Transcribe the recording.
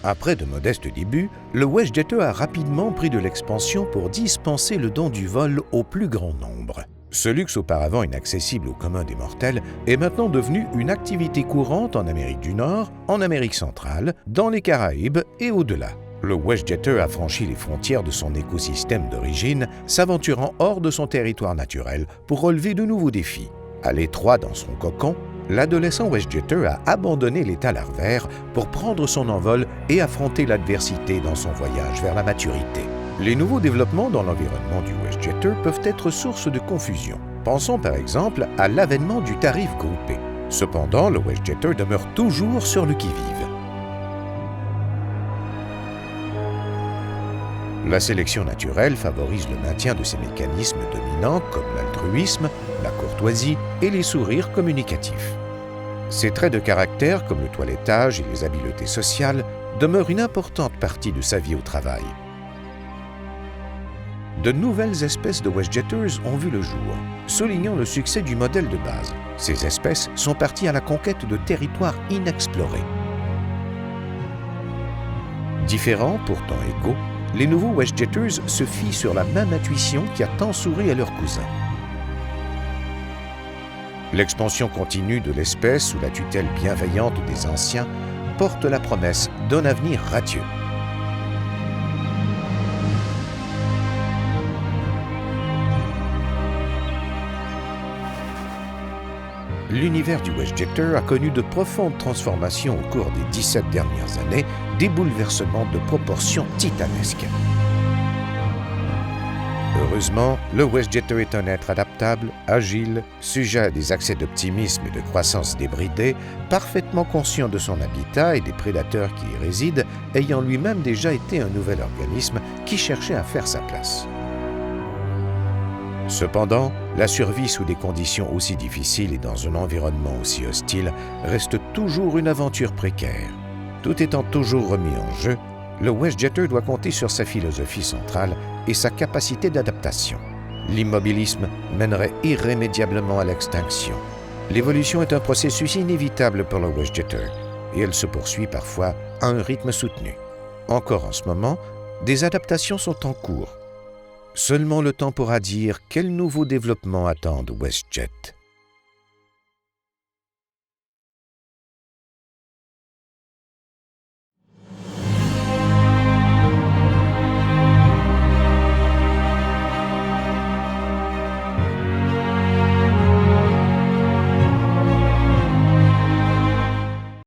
Après de modestes débuts, le WestJetter a rapidement pris de l'expansion pour dispenser le don du vol au plus grand nombre. Ce luxe auparavant inaccessible au commun des mortels est maintenant devenu une activité courante en Amérique du Nord, en Amérique centrale, dans les Caraïbes et au-delà. Le WestJetter a franchi les frontières de son écosystème d'origine, s'aventurant hors de son territoire naturel pour relever de nouveaux défis. À l'étroit dans son cocon, l'adolescent WestJetter a abandonné l'état larvaire pour prendre son envol et affronter l'adversité dans son voyage vers la maturité. Les nouveaux développements dans l'environnement du WestJetter peuvent être source de confusion. Pensons par exemple à l'avènement du tarif groupé. Cependant, le WestJetter demeure toujours sur le qui-vive. La sélection naturelle favorise le maintien de ces mécanismes dominants comme l'altruisme, la courtoisie et les sourires communicatifs. Ces traits de caractère comme le toilettage et les habiletés sociales demeurent une importante partie de sa vie au travail. De nouvelles espèces de WestJetters ont vu le jour, soulignant le succès du modèle de base. Ces espèces sont parties à la conquête de territoires inexplorés. Différents, pourtant égaux, les nouveaux WestJetters se fient sur la même intuition qui a tant souri à leurs cousins. L'expansion continue de l'espèce sous la tutelle bienveillante des anciens porte la promesse d'un avenir radieux. L'univers du WestJetter a connu de profondes transformations au cours des 17 dernières années, des bouleversements de proportions titanesques. Heureusement, le WestJetter est un être adaptable, agile, sujet à des accès d'optimisme et de croissance débridée, parfaitement conscient de son habitat et des prédateurs qui y résident, ayant lui-même déjà été un nouvel organisme qui cherchait à faire sa place. Cependant, la survie sous des conditions aussi difficiles et dans un environnement aussi hostile reste toujours une aventure précaire. Tout étant toujours remis en jeu, le WestJetter doit compter sur sa philosophie centrale et sa capacité d'adaptation. L'immobilisme mènerait irrémédiablement à l'extinction. L'évolution est un processus inévitable pour le WestJetter et elle se poursuit parfois à un rythme soutenu. Encore en ce moment, des adaptations sont en cours. Seulement le temps pourra dire quels nouveaux développements attendent WestJet.